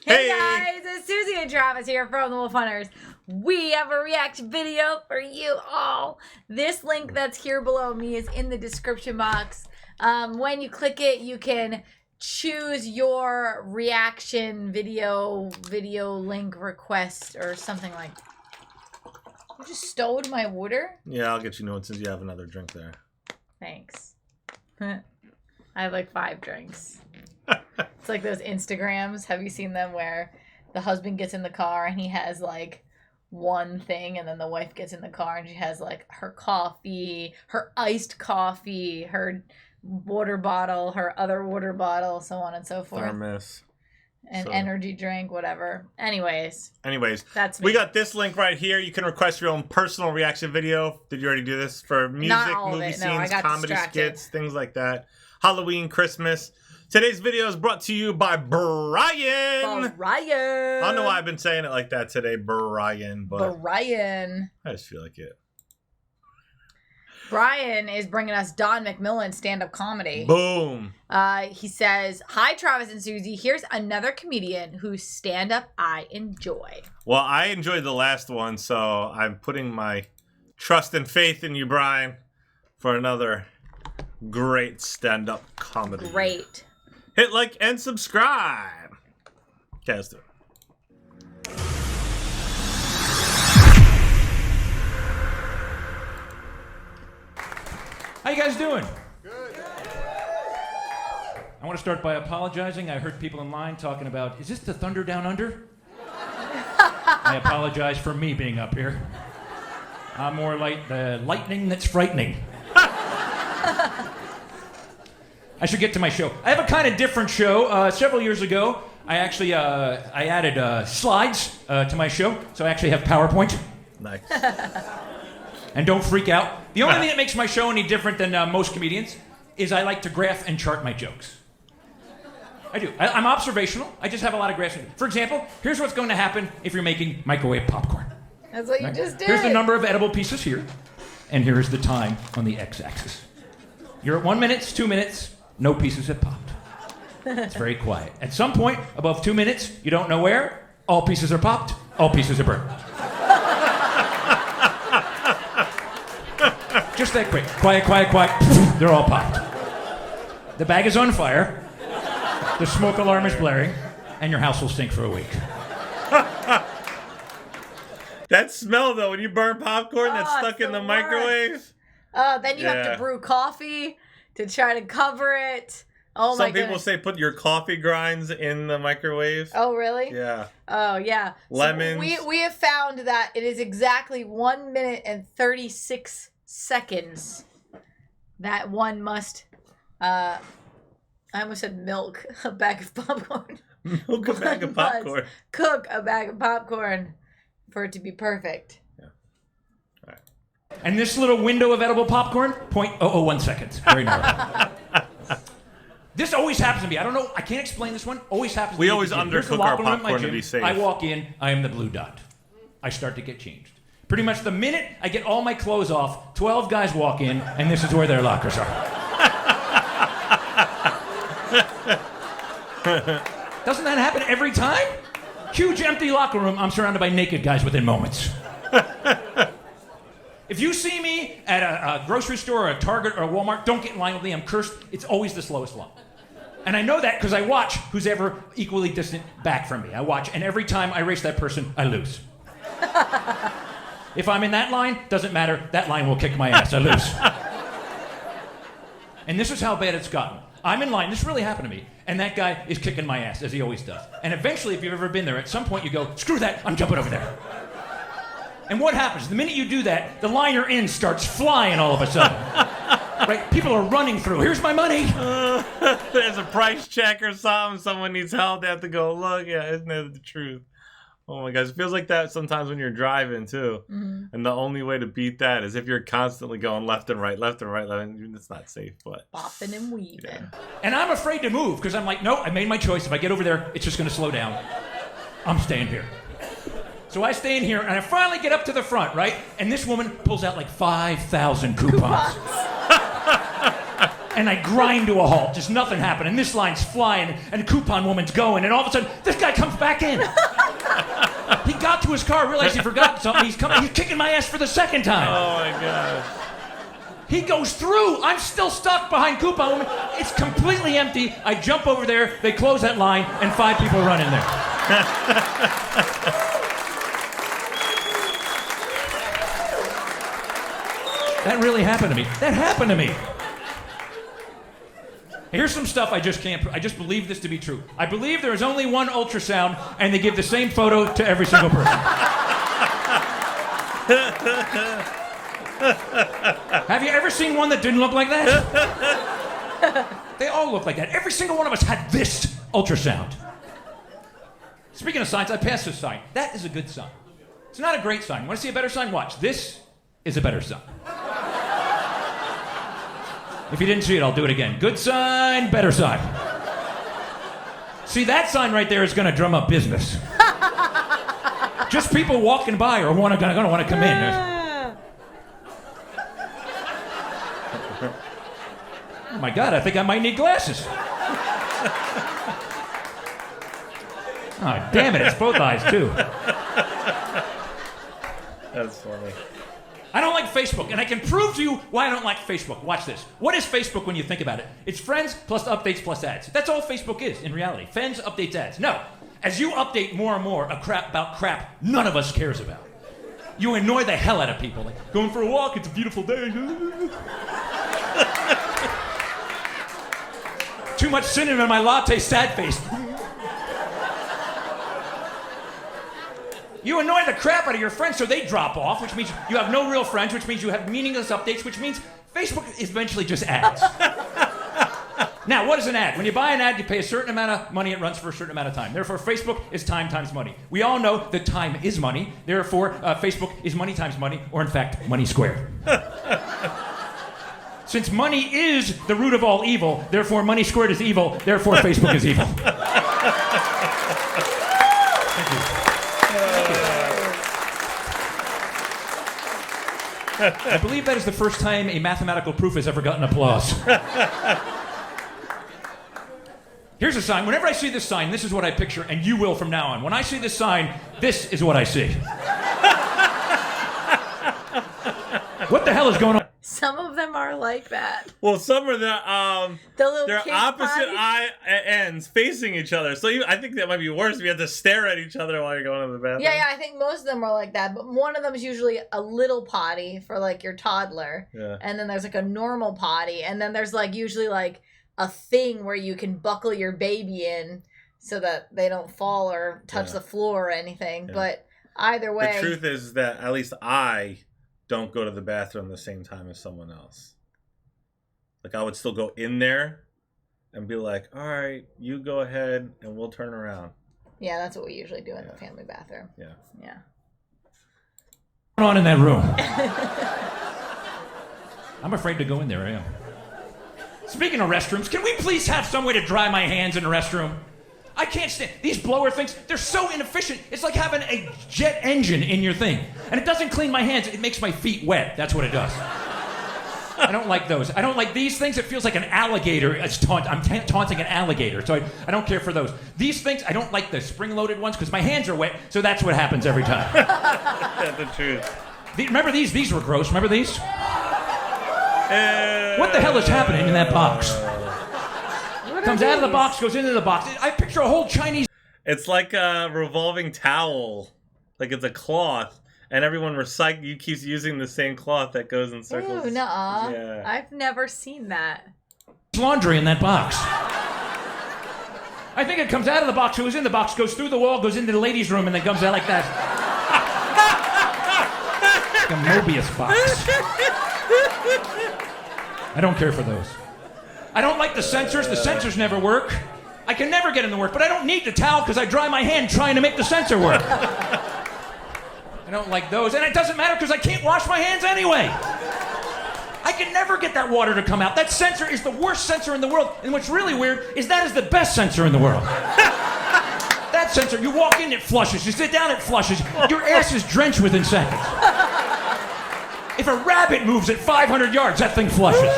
Hey guys, it's Susie and Travis here from the Wolf Hunters. We have a reaction video for you all. This link that's here below me is in the description box. When you click it, you can choose your reaction video link request or something like. You just stole my water? Yeah, I'll get you notes since you have another drink there. Thanks. I have like 5 drinks. It's like those Instagrams. Have you seen them where the husband gets in the car and he has like one thing, and then the wife gets in the car and she has like her coffee, her iced coffee, her water bottle, her other water bottle, so on and so forth. Thermos. An energy drink, whatever. Anyways, that's me. We got this link right here. You can request your own personal reaction video. Did you already do this? For music, movie scenes, comedy skits, things like that. Halloween, Christmas. Today's video is brought to you by Brian. Brian. I don't know why I've been saying it like that today, Brian. But Brian. I just feel like it. Brian is bringing us Don McMillan stand-up comedy. Boom. He says, "Hi, Travis and Susie. Here's another comedian whose stand-up I enjoy." Well, I enjoyed the last one, so I'm putting my trust and faith in you, Brian, for another great stand-up comedy. Great. Hit like and subscribe. Okay, let's do it. How you guys doing? Good. I want to start by apologizing. I heard people in line talking about, is this the Thunder Down Under? I apologize for me being up here. I'm more like the lightning that's frightening. I should get to my show. I have a kind of different show. Several years ago, I actually I added slides to my show, so I actually have PowerPoint. Nice. And don't freak out. The only thing that makes my show any different than most comedians is I like to graph and chart my jokes. I do. I'm observational. I just have a lot of graphs. For example, here's what's going to happen if you're making microwave popcorn. That's what you just did. Here's the number of edible pieces here, and here's the time on the x-axis. You're at 1 minute, 2 minutes, no pieces have popped. It's very quiet. At some point, above 2 minutes, you don't know where, all pieces are popped, all pieces are burned. Just that quick. Quiet, quiet, quiet. They're all popped. The bag is on fire. The smoke alarm is blaring. And your house will stink for a week. That smell, though, when you burn popcorn that's stuck in the microwave. Then you have to brew coffee to try to cover it. Oh my goodness. Some people say put your coffee grinds in the microwave. Oh, really? Yeah. Oh, yeah. Lemons. So we have found that it is exactly 1 minute and 36 seconds that one must I almost said milk a bag of popcorn. Milk a bag of popcorn. Cook a bag of popcorn for it to be perfect. Yeah. All right. And this little window of edible popcorn, 0.001 seconds. Very narrow. This always happens to me. I don't know. I can't explain this one. Always happens to me. We always undercook our popcorn to be safe. I walk in. I am the blue dot. I start to get changed. Pretty much the minute I get all my clothes off, 12 guys walk in, and this is where their lockers are. Doesn't that happen every time? Huge empty locker room. I'm surrounded by naked guys within moments. If you see me at a grocery store or a Target or a Walmart, don't get in line with me. I'm cursed. It's always the slowest one. And I know that because I watch who's ever equally distant back from me. I watch, and every time I race that person, I lose. If I'm in that line, doesn't matter. That line will kick my ass. I lose. And this is how bad it's gotten. I'm in line. This really happened to me. And that guy is kicking my ass, as he always does. And eventually, if you've ever been there, at some point you go, screw that, I'm jumping over there. And what happens? The minute you do that, the line you're in starts flying all of a sudden. Right? People are running through. Here's my money. There's a price check or something. Someone needs help. They have to go, look. Yeah, isn't that the truth? Oh my gosh, it feels like that sometimes when you're driving too. Mm-hmm. And the only way to beat that is if you're constantly going left and right, left and right, left and right. It's not safe, but bopping and weaving. Yeah. And I'm afraid to move because I'm like, no, I made my choice. If I get over there, it's just going to slow down. I'm staying here. So I stay in here and I finally get up to the front, right? And this woman pulls out like 5,000 coupons. And I grind to a halt. Just nothing happened. And this line's flying, and coupon woman's going, and all of a sudden, this guy comes back in. He got to his car, realized he forgot something. He's kicking my ass for the second time. Oh my gosh. He goes through. I'm still stuck behind coupon woman. It's completely empty. I jump over there. They close that line, and 5 people run in there. That really happened to me. That happened to me. Here's some stuff I just can't. I just believe this to be true. I believe there is only one ultrasound, and they give the same photo to every single person. Have you ever seen one that didn't look like that? They all look like that. Every single one of us had this ultrasound. Speaking of signs, I passed this sign. That is a good sign. It's not a great sign. You want to see a better sign? Watch. This is a better sign. If you didn't see it, I'll do it again. Good sign, better sign. See, that sign right there is going to drum up business. Just people walking by are going to want to come in. Oh my God, I think I might need glasses. Oh, damn it, it's both eyes, too. That's funny. I don't like Facebook, and I can prove to you why I don't like Facebook. Watch this. What is Facebook when you think about it? It's friends plus updates plus ads. That's all Facebook is in reality. Friends, updates, ads. No. As you update more and more about crap none of us cares about, you annoy the hell out of people. Like, going for a walk, it's a beautiful day. Too much cinnamon in my latte, sad face. You annoy the crap out of your friends so they drop off, which means you have no real friends, which means you have meaningless updates, which means Facebook is eventually just ads. Now, what is an ad? When you buy an ad, you pay a certain amount of money, it runs for a certain amount of time. Therefore, Facebook is time times money. We all know that time is money. Therefore, Facebook is money times money, or in fact, money squared. Since money is the root of all evil, therefore money squared is evil, therefore Facebook is evil. Thank you. I believe that is the first time a mathematical proof has ever gotten applause. Here's a sign. Whenever I see this sign, this is what I picture, and you will from now on. When I see this sign, this is what I see. What the hell is going on? Some of them are like that. Well, some are The little they're kids' opposite bodies. eye ends facing each other. So I think that might be worse if you have to stare at each other while you're going to the bathroom. Yeah, I think most of them are like that. But one of them is usually a little potty for like your toddler. Yeah. And then there's like a normal potty. And then there's like usually like a thing where you can buckle your baby in so that they don't fall or touch the floor or anything. Yeah. But either way. The truth is that at least I don't go to the bathroom the same time as someone else. Like, I would still go in there and be like, all right, you go ahead and we'll turn around. Yeah, that's what we usually do in the family bathroom. Yeah. Yeah. What's going on in that room? I'm afraid to go in there, I am. Speaking of restrooms, can we please have some way to dry my hands in a restroom? I can't stand these blower things. They're so inefficient. It's like having a jet engine in your thing. And it doesn't clean my hands. It makes my feet wet. That's what it does. I don't like those. I don't like these things. It feels like an alligator. I'm taunting an alligator, so I don't care for those. These things, I don't like the spring-loaded ones because my hands are wet, so that's what happens every time. That's the truth. Remember these? These were gross. Remember these? What the hell is happening in that box? Comes out of the box, goes into the box. I picture a whole Chinese... It's like a revolving towel. Like, it's a cloth. And everyone you keeps using the same cloth that goes in circles. Ew, nuh-uh. Yeah. I've never seen that. laundry in that box. I think it comes out of the box, goes in the box, goes through the wall, goes into the ladies' room, and then comes out like that. Like a Mobius box. I don't care for those. I don't like the sensors. The sensors never work. I can never get them to work, but I don't need the towel because I dry my hand trying to make the sensor work. I don't like those, and it doesn't matter because I can't wash my hands anyway. I can never get that water to come out. That sensor is the worst sensor in the world, and what's really weird is that is the best sensor in the world. That sensor, you walk in, it flushes. You sit down, it flushes. Your ass is drenched within seconds. If a rabbit moves at 500 yards, that thing flushes.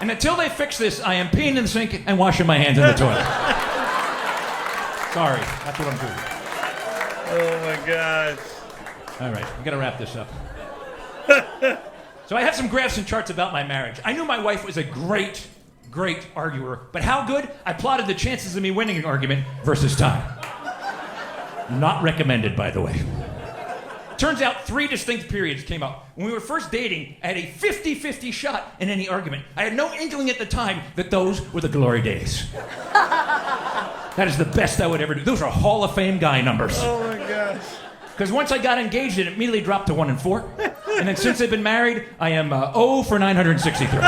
And until they fix this, I am peeing in the sink and washing my hands in the toilet. Sorry, that's what I'm doing. Oh my gosh. All right, we gotta wrap this up. So I have some graphs and charts about my marriage. I knew my wife was a great arguer, but how good? I plotted the chances of me winning an argument versus time. Not recommended, by the way. Turns out 3 distinct periods came up. When we were first dating, I had a 50-50 shot in any argument. I had no inkling at the time that those were the glory days. That is the best I would ever do. Those are Hall of Fame guy numbers. Oh my gosh. Because once I got engaged, it immediately dropped to 1 in 4. And then since I've been married, I am 0 for 963.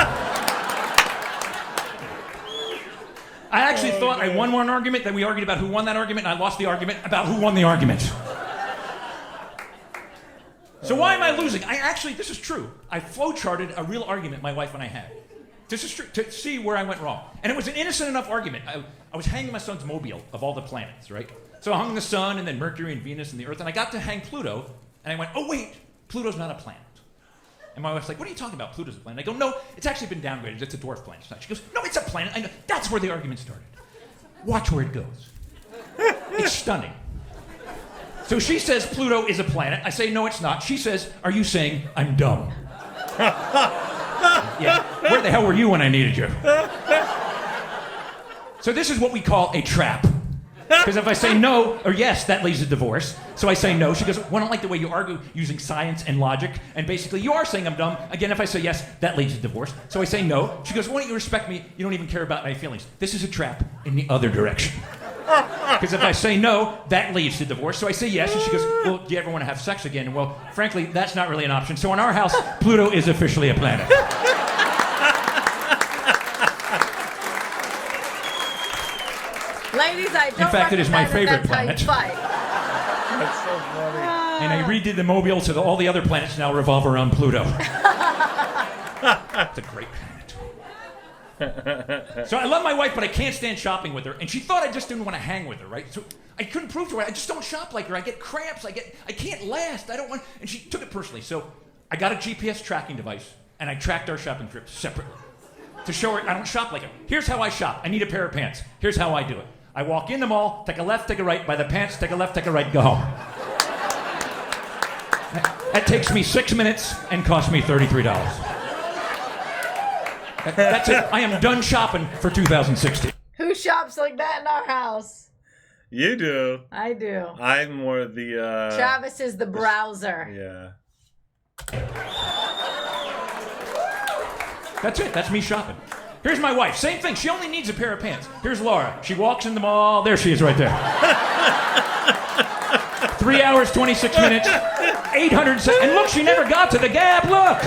I actually thought I won one argument, then we argued about who won that argument, and I lost the argument about who won the argument. So why am I losing? This is true. I flowcharted a real argument my wife and I had. This is true, to see where I went wrong. And it was an innocent enough argument. I was hanging my son's mobile of all the planets, right? So I hung the sun, and then Mercury and Venus and the Earth, and I got to hang Pluto, and I went, oh wait, Pluto's not a planet. And my wife's like, what are you talking about? Pluto's a planet. I go, no, it's actually been downgraded. It's a dwarf planet. She goes, no, it's a planet. I know. That's where the argument started. Watch where it goes. It's stunning. So she says Pluto is a planet. I say, no, it's not. She says, are you saying I'm dumb? Yeah. Where the hell were you when I needed you? So this is what we call a trap. Because if I say no or yes, that leads to divorce. So I say no. She goes, well, I don't like the way you argue using science and logic. And basically, you are saying I'm dumb. Again, if I say yes, that leads to divorce. So I say no. She goes, why don't you respect me? You don't even care about my feelings. This is a trap in the other direction. Because if I say no, that leads to divorce. So I say yes. And she goes, well, do you ever want to have sex again? And well, frankly, that's not really an option. So in our house, Pluto is officially a planet. Ladies, I don't In fact, it is my favorite planet. planet. That's so funny. And I redid the mobile so that all the other planets now revolve around Pluto. It's a great planet. So I love my wife, but I can't stand shopping with her. And she thought I just didn't want to hang with her, right? So I couldn't prove to her I just don't shop like her. I get cramps. I can't last. I don't want. And she took it personally. So I got a GPS tracking device, and I tracked our shopping trips separately to show her I don't shop like her. Here's how I shop. I need a pair of pants. Here's how I do it. I walk in the mall, take a left, take a right, buy the pants, take a left, take a right, go home. That takes me 6 minutes and costs me $33. That's it. I am done shopping for 2016. Who shops like that in our house? You do. I do. I'm more the Travis is the browser. Yeah. That's it. That's me shopping. Here's my wife. Same thing. She only needs a pair of pants. Here's Laura. She walks in the mall. There she is right there. 3 hours, 26 minutes, 800. And look, she never got to the Gap. Look.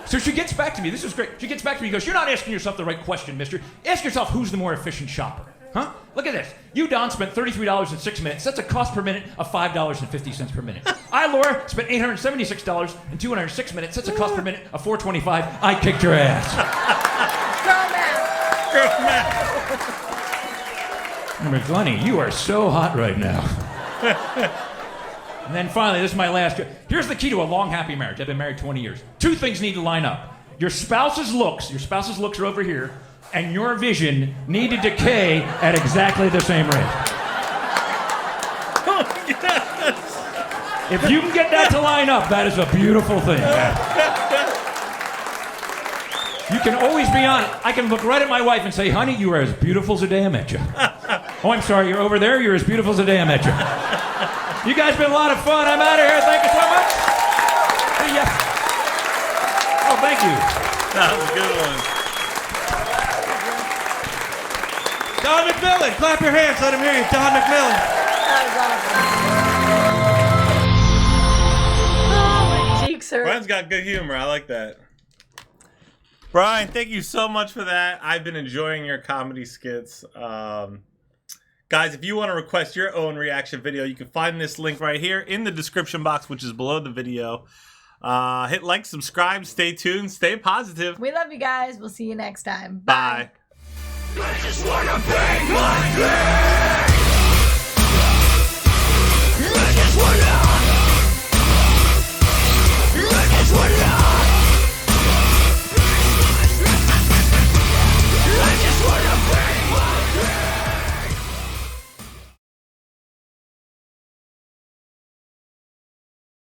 So she gets back to me. This is great. She gets back to me. She goes, you're not asking yourself the right question, mister. Ask yourself who's the more efficient shopper. Huh? Look at this. You, Don, spent $33 in 6 minutes. That's a cost per minute of $5.50 per minute. I, Laura, spent $876 in 206 minutes. That's a cost per minute of $4.25. I kicked your ass. Girl math. McGlunny, you are so hot right now. And then finally, this is my last. Here's the key to a long, happy marriage. I've been married 20 years. 2 things need to line up. Your spouse's looks are over here, and your vision need to decay at exactly the same rate. Oh, yes. If you can get that to line up, that is a beautiful thing. You can always be on it. I can look right at my wife and say, honey, you are as beautiful as the day I met you. Oh, I'm sorry, you're over there. You're as beautiful as the day I met you. You guys been a lot of fun. I'm out of here. Thank you so much. See ya. Oh, thank you. That was a good one. Don McMillan, clap your hands, let him hear you. Don McMillan. Oh, my cheeks hurt. Brian's got good humor. I like that. Brian, thank you so much for that. I've been enjoying your comedy skits. Guys, if you want to request your own reaction video, you can find this link right here in the description box, which is below the video. Hit like, subscribe, stay tuned, stay positive. We love you guys. We'll see you next time. Bye. I just wanna bang my